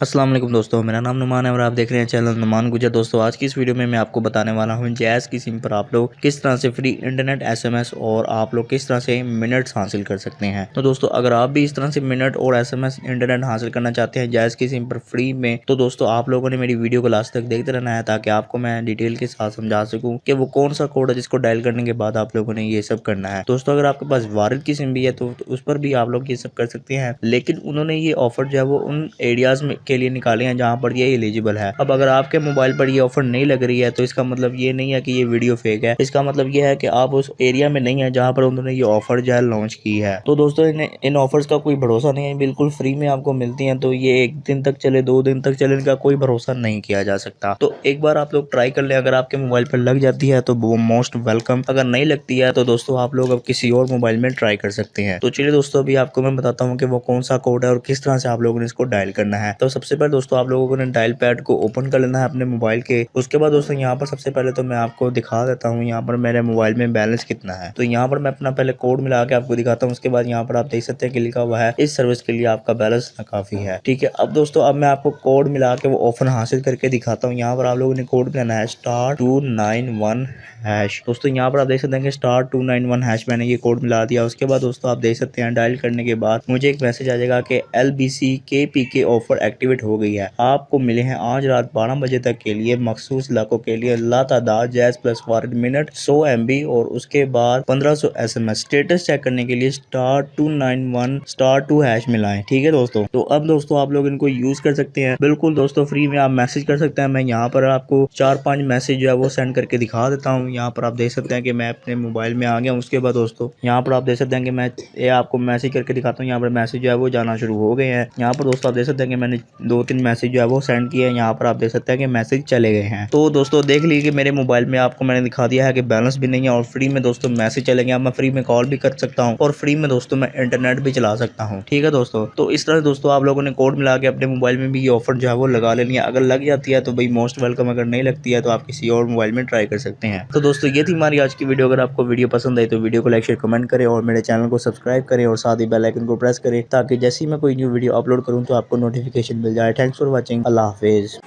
अस्सलाम वालेकुम दोस्तों, मेरा नाम नुमान है और आप देख रहे हैं चैनल नुमान गुजर। दोस्तों आज की इस वीडियो में मैं आपको बताने वाला हूं जैज़ की सिम पर आप लोग किस तरह से फ्री इंटरनेट एसएमएस और आप लोग किस तरह से मिनट्स हासिल कर सकते हैं। तो दोस्तों अगर आप भी इस तरह से मिनट और एसएमएस इंटरनेट हासिल करना चाहते हैं जैज़ की सिम पर फ्री में, तो दोस्तों आप लोगों ने मेरी वीडियो को लास्ट तक देखते रहना है ताकि आपको मैं डिटेल के साथ समझा सकूँ कि वो कौन सा कोड है जिसको डायल करने के बाद आप लोगों ने ये सब करना है। दोस्तों अगर आपके पास वारिद की सिम भी है तो उस पर भी आप लोग ये सब कर सकते हैं, लेकिन उन्होंने ये ऑफर जो है वो उन एरियाज में के लिए निकाले हैं जहाँ पर ये एलिजिबल है। अब अगर आपके मोबाइल पर ये ऑफर नहीं लग रही है तो इसका मतलब ये नहीं है कि ये वीडियो फेक है, इसका मतलब ये है कि आप उस एरिया में नहीं है जहाँ पर उन्होंने ये ऑफर जो है लॉन्च की है। तो दोस्तों इन ऑफर्स का कोई भरोसा नहीं है, बिल्कुल फ्री में आपको मिलती हैं, तो ये एक दिन तक चले 2 दिन तक चले इनका कोई भरोसा नहीं किया जा सकता। तो एक बार आप लोग ट्राई कर ले, अगर आपके मोबाइल पर लग जाती है तो वो मोस्ट वेलकम, अगर नहीं लगती है तो दोस्तों आप लोग अब किसी और मोबाइल में ट्राई कर सकते हैं। तो चलिए दोस्तों अभी आपको मैं बताता हूँ कि वो कौन सा कोड है और किस तरह से आप लोगों ने इसको डायल करना है। तो सबसे पहले दोस्तों आप लोगों ने डायल पैड को ओपन कर लेना है अपने मोबाइल के। उसके बाद दोस्तों यहाँ पर सबसे पहले तो मैं आपको दिखा देता हूँ यहाँ पर मेरे मोबाइल में बैलेंस कितना है। तो यहाँ पर मैं अपना पहले कोड मिला के आपको दिखाता हूँ। उसके बाद यहाँ पर आप देख सकते हैं कि लिखा हुआ है इस सर्विस के लिए आपका बैलेंस काफी है। ठीक है, अब दोस्तों अब मैं आपको कोड मिला के वो ऑफर हासिल करके दिखाता हूँ। यहाँ पर आप लोगों ने कोड मिलाना है *291#। दोस्तों यहाँ पर आप देख सकते हैं कि *291# मैंने ये कोड मिला दिया। उसके बाद दोस्तों आप देख सकते हैं डायल करने के बाद मुझे एक मैसेज आ जाएगा कि LBC KPK ऑफर एक्टिवेट हो गई है। आपको मिले हैं आज रात 12 बजे तक के लिए मखसूस इलाकों के लिए लातादाद जैज़ प्लस वारिद मिनट 100 MB और उसके बाद 1500 SMS। स्टेटस चेक करने के लिए *291*2# मिलाएं। ठीक है दोस्तों, तो अब दोस्तों आप लोग इनको यूज कर सकते हैं बिल्कुल दोस्तों फ्री में। आप मैसेज कर सकते हैं। मैं यहाँ पर आपको 4-5 मैसेज जो है वो सेंड करके दिखा देता हूँ। यहाँ पर आप देख सकते हैं कि मैं अपने मोबाइल में आ गया हूँ। उसके बाद दोस्तों यहाँ पर आप देख सकते हैं कि मैं आपको मैसेज करके दिखाता हूँ। यहाँ पर मैसेज जो है वो जाना शुरू हो गए हैं। यहाँ पर दोस्तों आप देख सकते हैं कि मैंने 2-3 मैसेज जो है वो सेंड किए हैं। यहाँ पर आप देख सकते हैं कि मैसेज चले गए हैं। तो दोस्तों देख लीजिए कि मेरे मोबाइल में आपको मैंने दिखा दिया है कि बैलेंस भी नहीं है और फ्री में दोस्तों मैसेज चले गए। मैं फ्री में कॉल भी कर सकता हूँ और फ्री में दोस्तों मैं इंटरनेट भी चला सकता हूँ। ठीक है दोस्तों, तो इस तरह दोस्तों आप लोगों ने कोड मिला के अपने मोबाइल में भी ये ऑफर जो है वो लगा लेनी है। अगर लग जाती है तो भाई मोस्ट वेलकम, अगर नहीं लगती है तो आप किसी और मोबाइल में ट्राई कर सकते हैं। तो दोस्तों ये थी हमारी आज की वीडियो। अगर आपको वीडियो पसंद आई तो वीडियो को लाइक शेयर कमेंट करें और मेरे चैनल को सब्सक्राइब करें और साथ ही बेल आइकन को प्रेस करें ताकि जैसे ही मैं कोई न्यू वीडियो अपलोड करूँ तो आपको नोटिफिकेशन मिल जाए। Thanks for watching. Allah Hafiz.